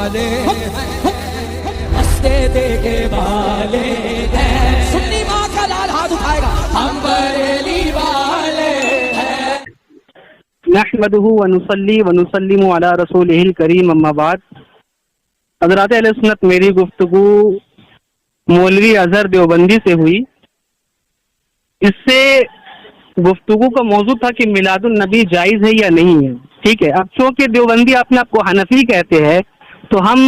والے رستے دیکھے والے ہیں، سنی ماں کا لال ہاتھ اٹھائے گا، ہم بریلی والے ہیں۔ نحمده ونصلی ونسلم علی رسولہ الکریم، اما بعد۔ حضرات اہل سنت، میری گفتگو مولوی اظہر دیوبندی سے ہوئی۔ اس سے گفتگو کا موضوع تھا کہ میلاد النبی جائز ہے یا نہیں ہے، ٹھیک ہے۔ اب چونکہ دیوبندی اپنے آپ کو حنفی کہتے ہیں تو ہم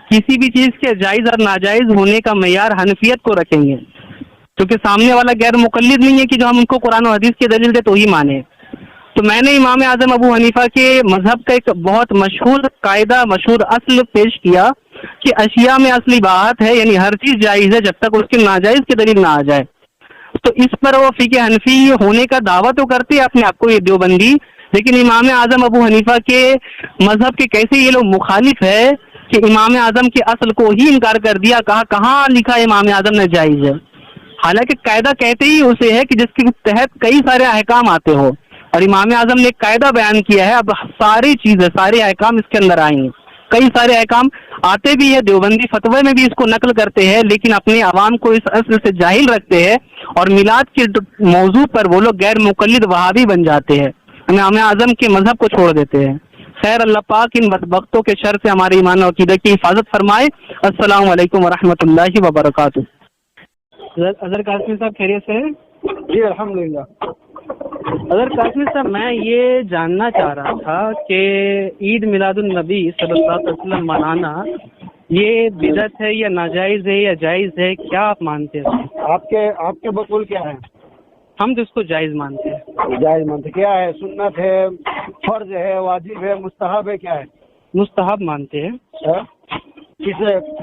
کسی بھی چیز کے جائز اور ناجائز ہونے کا معیار حنفیت کو رکھیں گے، کیونکہ سامنے والا غیر مقلد نہیں ہے کہ جو ہم ان کو قرآن و حدیث کی دلیل دے تو ہی مانے۔ تو میں نے امام اعظم ابو حنیفہ کے مذہب کا ایک بہت مشہور قاعدہ، مشہور اصل پیش کیا کہ اشیاء میں اصلی باحت ہے، یعنی ہر چیز جائز ہے جب تک اس کی ناجائز کی دلیل نہ آ جائے۔ تو اس پر وہ فقہ حنفی ہونے کا دعویٰ تو کرتے ہیں اپنے آپ کو یہ دیوبندی، لیکن امام اعظم ابو حنیفہ کے مذہب کے کیسے یہ لوگ مخالف ہے کہ امام اعظم کے اصل کو ہی انکار کر دیا، کہاں لکھا ہے امام اعظم نے جائز ہے، حالانکہ قاعدہ کہتے ہی اسے ہے کہ جس کے تحت کئی سارے احکام آتے ہو، اور امام اعظم نے ایک قاعدہ بیان کیا ہے۔ اب ساری چیزیں، سارے احکام اس کے اندر آئیں گے، کئی سارے احکام آتے بھی ہے، دیوبندی فتوے میں بھی اس کو نقل کرتے ہیں، لیکن اپنے عوام کو اس اصل سے جاہل رکھتے ہیں، اور میلاد کے موضوع پر وہ لوگ غیر مقلد وہابی بن جاتے ہیں، امام اعظم کے مذہب کو چھوڑ دیتے ہیں۔ خیر، اللہ پاک ان بدبختوں کے شر سے ہمارے ایمان و عقیدہ کی حفاظت فرمائے۔ السلام علیکم ورحمۃ اللہ وبرکاتہ۔ اظہر قاسمی صاحب خیریت سے ہیں؟ جی الحمدللہ۔ اظہر قاسمی صاحب، میں یہ جاننا چاہ رہا تھا کہ عید میلاد النبی صلی اللہ علیہ وسلم منانا یہ بدعت ہے یا ناجائز ہے یا جائز ہے، کیا آپ مانتے ہیں؟ آپ کے بقول کیا ہے؟ ہم تو اس کو جائز مانتے ہیں۔ جائز مانتے کیا ہے؟ سنت ہے، فرض ہے، واجب ہے، مستحب ہے، کیا ہے؟ مستحب مانتے ہیں۔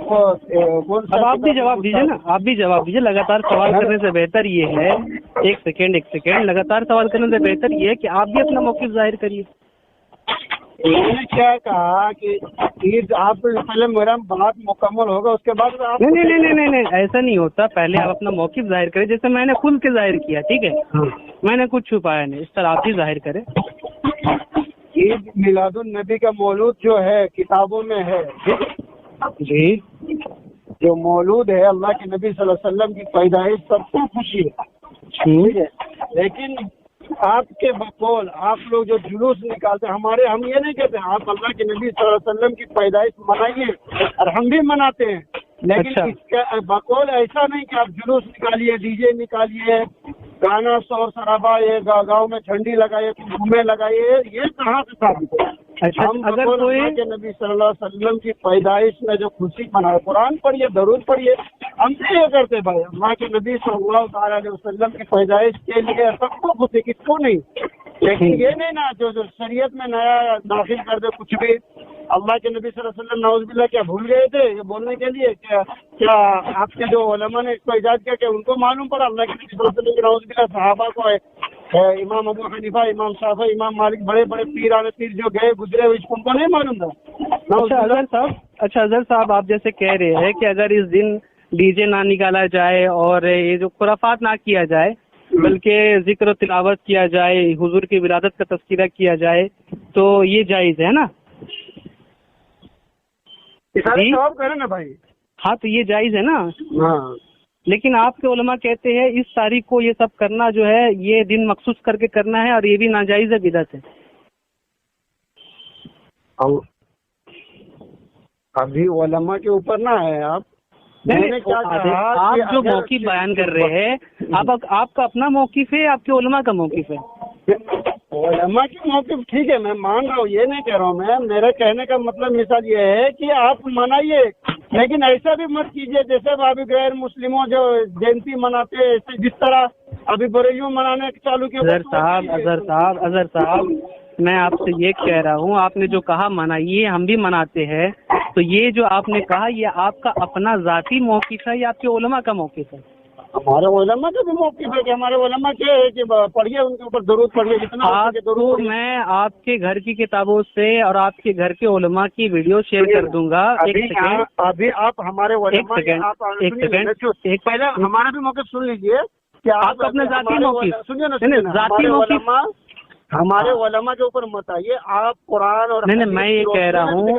کون سا؟ اب آپ بھی جواب دیجیے نا، آپ بھی جواب دیجیے۔ لگاتار سوال کرنے سے بہتر یہ ہے، ایک سیکنڈ، لگاتار سوال کرنے سے بہتر یہ ہے کہ آپ بھی اپنا موقف ظاہر کریے۔ میں نے کیا کہا کہ عید آپ پہلے میرا بات مکمل ہوگا، اس کے بعد آپ نہیں، ایسا نہیں ہوتا۔ پہلے آپ اپنا موقف ظاہر کریں، جیسے میں نے کھل کے ظاہر کیا، ٹھیک ہے؟ میں نے کچھ چھپایا نہیں، اس طرح آپ بھی ظاہر کریں۔ عید میلاد النبی کا مولود جو ہے کتابوں میں ہے، جی، جو مولود ہے اللہ کے نبی صلی اللہ علیہ وسلم کی پیدائش، سب کو خوشی ہے، ٹھیک ہے؟ لیکن آپ کے بقول آپ لوگ جو جلوس نکالتے ہیں، ہم یہ نہیں کہتے آپ اللہ کے نبی صلی اللہ علیہ وسلم کی پیدائش منائیے، اور ہم بھی مناتے ہیں، لیکن اس کا بقول ایسا نہیں کہ آپ جلوس نکالیے، ڈی جے نکالیے، گانا شور شرابہ، یہ گاؤں میں جھنڈی لگائیے، گھومے لگائیے، یہ کہاں سے ثابت ہے؟ ہم اللہ کے نبی صلی اللہ علیہ وسلم کی پیدائش میں جو خوشی منائے، قرآن پڑھیے، درود پڑھیے، ہم سے یہ کرتے بھائی، اللہ کے نبی صلی اللہ تعالیٰ علیہ وسلم کی پیدائش کے لیے سب کو خوشی، کس کو نہیں؟ لیکن یہ نہیں نا جو شریعت میں نیا داخل کر دے کچھ بھی۔ اللہ کے نبی صلی اللہ علیہ وسلم نعوذ باللہ کیا بھول گئے تھے یہ بولنے کے لیے؟ کیا آپ کے جو علماء نے اس کو ایجاد کیا کہ ان کو معلوم پڑا اللہ کے نبی صلی اللہ علیہ وسلم کے نعوذ باللہ صحابہ کو امام ابو حنیفہ، امام شافعی، امام مالک، بڑے بڑے پیران پیر جو گئے گزرے ہوئے، ان کو نہیں معلوم تھا؟ اچھا اظہر صاحب، آپ جیسے کہہ رہے ہیں کہ اگر اس دن ڈی جے نہ نکالا جائے اور یہ جو خرافات نہ کیا جائے، بلکہ ذکر و تلاوت کیا جائے، حضور کی ولادت کا تذکرہ کیا جائے، تو یہ جائز ہے نا؟ جواب کریں نا بھائی۔ ہاں، تو یہ جائز ہے نا؟ ہاں، لیکن آپ کے علماء کہتے ہیں اس تاریخ کو یہ سب کرنا جو ہے یہ دن مخصوص کر کے کرنا ہے، اور یہ بھی ناجائز ہے، بدعت ہے۔ ابھی علماء کے اوپر نہ ہے آپ جو موقف بیان کر رہے ہیں، آپ کا اپنا موقف ہے، آپ کے علماء کا موقف ہے؟ علماء کے موقف ٹھیک ہے، میں مان رہا ہوں، یہ نہیں کہہ رہا ہوں میں، میرے کہنے کا مطلب مثال یہ ہے کہ آپ منائیے، لیکن ایسا بھی مت کیجیے جیسے ابھی غیر مسلموں جو جینتی مناتے ہیں، جس طرح ابھی بریلیوں منانے چالو کیا۔ اظہر صاحب، میں آپ سے یہ کہہ رہا ہوں، آپ نے جو کہا منائیے، ہم بھی مناتے ہیں، تو یہ جو آپ نے کہا یہ آپ کا اپنا ذاتی موقف ہے یا آپ کے علماء کا موقف ہے؟ ہمارے علماء کا بھی موقف ہے کہ ہمارے علماء کیا ہے کہ پڑھیے، ان کے اوپر ضرورت پڑھیے، جتنا ضرور۔ میں آپ کے گھر کی کتابوں سے اور آپ کے گھر کے علماء کی ویڈیو شیئر کر دوں گا۔ ابھی آپ ہمارے علماء، پہلے ہمارا بھی موقف سن لیجیے کہ آپ اپنے ذاتی موقف سنیے نا، ذاتی موقف ہمارے علماء کے اوپر مت آئیے، آپ قرآن اور نہیں، میں یہ کہہ رہا ہوں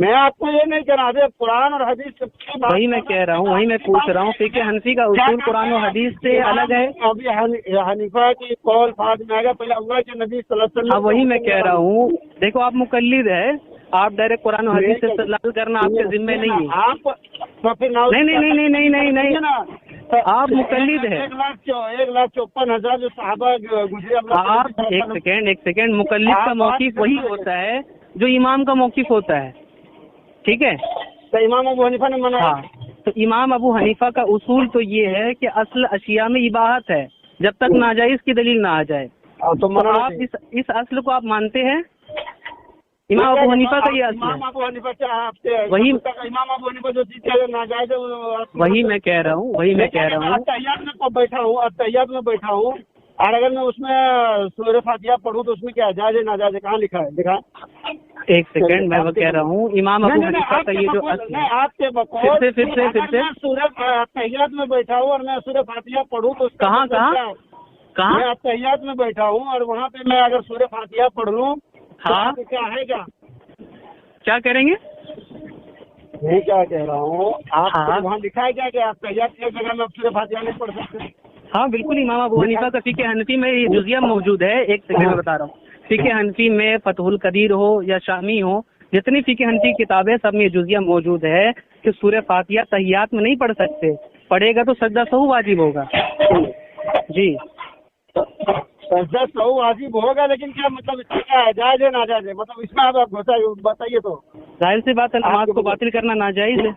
میں آپ کو یہ نہیں کہہ رہا ابھی قرآن اور حدیث کی بات، وہی میں کہہ رہا ہوں، وہی میں پوچھ رہا ہوں، فقہ حنفی کا اصول قرآن و حدیث سے الگ ہے؟ ابھی حنیفہ کی قول فاض میں آئے گا، پہلے اللہ کے نبی صلی اللہ علیہ وسلم. ہاں وہی میں کہہ رہا ہوں، دیکھو آپ مقلد ہے، آپ ڈائریکٹ قرآن و حدیث سے استدلال کرنا آپ کے ذمہ نہیں ہے. آپ نہیں، آپ مقلد ہے. 1,54,000 جو صحابہ گزرے. آپ ایک سیکنڈ، مقلد کا موقف وہی ہوتا ہے جو امام کا موقف ہوتا ہے، ٹھیک ہے؟ تو امام ابو حنیفہ نے منع. ہاں، تو امام ابو حنیفہ کا اصول تو یہ ہے کہ اصل اشیاء میں اباحت ہے جب تک ناجائز کی دلیل نہ آ جائے. تو آپ اس اصل کو آپ مانتے ہیں؟ امام ابو حنیفہ کا یہ اصل امام ہے. ابو حنیفہ وہی امام ابو حنیفہ جو چیز ہے ناجائز ہے وہی میں کہہ رہا ہوں. اتحیات میں بیٹھا ہوں اور اگر میں اس میں سورہ فاتحہ پڑھوں تو اس میں کیا جائز ہے ناجائز ہے؟ کہاں لکھا ہے؟ دکھا. ایک سیکنڈ، میں وہ کہہ رہا ہوں امام ابو حنیفہ کا یہ جو اصل ہے. آپ کے بقول پھر سے سورہ اتحیات میں بیٹھا ہوں اور میں سورہ فاتحہ پڑھوں تو کہاں میں اتحیات میں بیٹھا ہوں اور وہاں پہ میں اگر سورہ فاتحہ پڑھ لوں ہاں کیا ہے کیا کریں گے؟ میں کیا کہہ رہا ہوں، آپ ہاں. وہاں لکھا ہے کیا کہ اتحیات کی جگہ میں سورہ فاتحہ نہیں پڑھ سکتے؟ ہاں بالکل، امام ابو حنیفہ کا فقہ حنفی میں یہ جزیہ موجود ہے. ایک سیکنڈ میں بتا رہا ہوں، فقہ حنفی میں فتح القدیر ہو یا شامی ہو، جتنی فقہ حنفی کتابیں سب میں یہ جزیہ موجود ہے کہ سورہ فاتحہ تحیات میں نہیں پڑھ سکتے، پڑھے گا تو سجدہ سہو واجب ہوگا. جی سجدہ سہو واجب ہوگا، لیکن کیا مطلب اس کا کیا ہے؟ جائز ہے ناجائز ہے؟ مطلب اس میں آپ بتائیے. تو ظاہر سی بات ہے نماز کو باطل کرنا ناجائز ہے.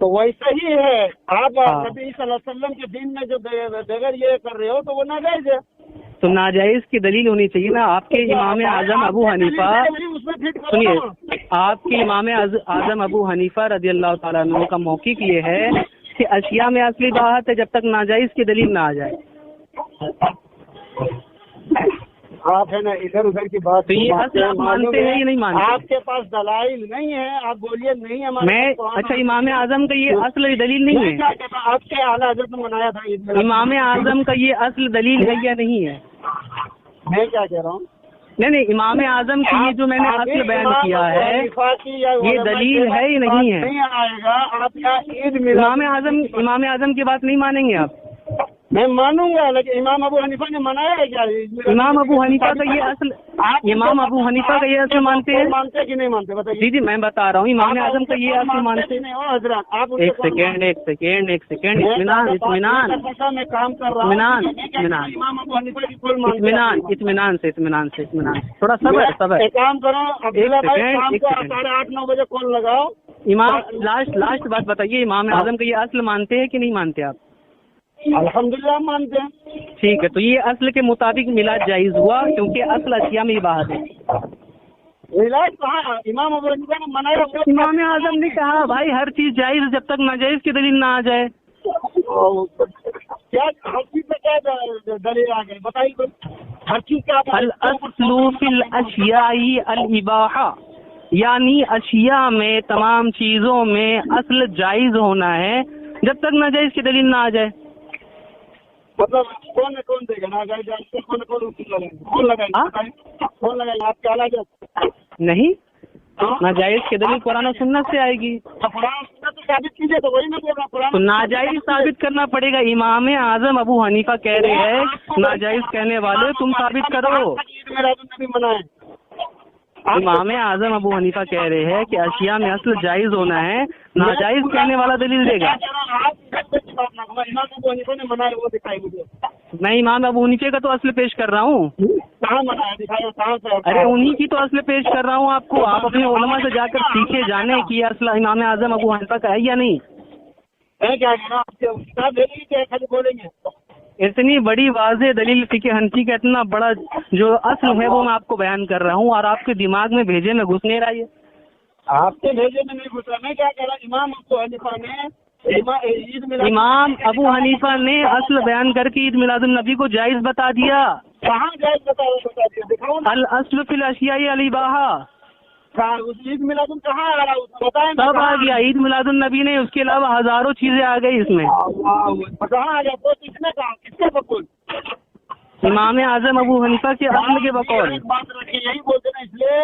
تو ویسا ہی ہے، آپ نبی صلی اللہ علیہ وسلم کے دین میں جو بغیر یہ کر رہے ہو تو وہ ناجائز ہے. تو ناجائز کی دلیل ہونی چاہیے نا. آپ کے امام اعظم ابو حنیفہ، سنیے، آپ کے امام اعظم ابو حنیفہ رضی اللہ تعالیٰ عنہ کا موقف یہ ہے کہ اشیاء میں اصلی باحت ہے جب تک ناجائز کی دلیل نہ آ جائے. آپ ہے نا ادھر ادھر کی بات. تو یہ اصل آپ مانتے ہیں یا نہیں مانتے؟ آپ کے پاس دلائل نہیں ہے، آپ بولیے نہیں ہے. میں اچھا، امام اعظم کا یہ اصل دلیل نہیں ہے؟ آپ کے اعلیٰ حضرت نے منایا تھا. امام اعظم کا یہ اصل دلیل ہے یا نہیں ہے؟ میں کیا کہہ رہا ہوں؟ نہیں، امام اعظم کی یہ جو میں نے اصل بیان کیا ہے یہ دلیل ہے یا نہیں ہے؟ نہیں آئے گا. آپ کیا عید امام اعظم کی بات نہیں مانیں گے آپ؟ میں مانوں گا، لیکن امام ابو حنیفہ نے منایا ہے کیا؟ امام ابو حنیفہ کا یہ اصل، امام ابو حنیفہ کا یہ اصل مانتے ہیں؟ مانتے کہ نہیں مانتے بتائیے. جی میں بتا رہا ہوں امام اعظم کا یہ اصل مانتے ہیں. حضرات آپ ایک سیکنڈ اطمینان میں کام کر رہا ہوں. اطمینان سے تھوڑا صبر. ایک کام کرو عبداللہ بھائی، شام کو 8:30-9 بجے کال لگاؤ. امام لاسٹ بات بتائیے، امام اعظم کا یہ اصل مانتے ہیں کہ نہیں مانتے آپ؟ الحمدللہ مانتے ہیں. ٹھیک ہے، تو یہ اصل کے مطابق میلاد جائز ہوا کیونکہ اصل اشیاء میں باحت ہے. میلاد کہاں امام ابو حنیفہ نے منایا؟ امام اعظم نے کہا بھائی ہر چیز جائز جب تک ناجائز کی دلیل نہ آ جائے. کیا ہر چیز میں کیا دلیل آ گئی بتائیے. ہر چیز کا الاصل فی الاشیاء الاباحہ، یعنی اشیاء میں تمام چیزوں میں اصل جائز ہونا ہے جب تک ناجائز کی دلیل نہ آ جائے. مطلب کون دے گا ناجائز؟ کون لگائے آپ کیا لگے؟ نہیں، ناجائز کی دلیل قرآن و سنت سے آئے گی. قرآن سنت ثابت کیجیے. تو وہی میں بول رہا ہوں، تو ناجائز ثابت کرنا پڑے گا. امام اعظم ابو حنیفہ کہہ رہے ہیں ناجائز کہنے والے تم ثابت کرو. عید میلاد النبی منائے. امام اعظم ابو حنیفہ کہہ رہے ہیں کہ اشیاء میں اصل جائز ہونا ہے، ناجائز کہنے والا دلیل دے گا. امام ابو حنیفہ نے منائے وہ دکھائی مجھے. میں امام ابو حنیفہ کا تو اصل پیش کر رہا ہوں. کہاں منایا دکھایا کہاں سے؟ ارے انہی کی تو اصل پیش کر رہا ہوں آپ کو. آپ اپنے علماء سے جا کر سیکھے جانے کہ اصل امام اعظم ابو حنیفہ کا ہے یا نہیں. میں کیا کہہ رہا ہوں، آپ کتاب دے دیجیے کیا خالی بولیں گے. اتنی بڑی واضح دلیل فقہ حنفی کا اتنا بڑا جو اصل ہے وہ میں آپ کو بیان کر رہا ہوں اور آپ کے دماغ میں بھیجے میں گھس نہیں رہا. یہ آپ کے بھیجے میں نہیں گھس رہا. میں کیا کہہ رہا ہوں، امام ابو حنیفہ نے امام ابو حنیفہ نے اصل بیان کر کے عید میلاد النبی کو جائز بتا دیا. کہاں جائز بتا دیا؟ دکھاؤ. الاصل فی الاشیاء الاباحہ. عید میلاد کہاں آ رہا ہے بتائیں. سب آ گیا. عید میلاد النبی نے اس کے علاوہ ہزاروں چیزیں آ گئی اس میں. کہاں آ گیا؟ تو کس نے کہا؟ کس کے بقول؟ امام اعظم ابو حنیفہ کے اصل کے بقول. بات رکھیے یہی بولتے نا، اس لیے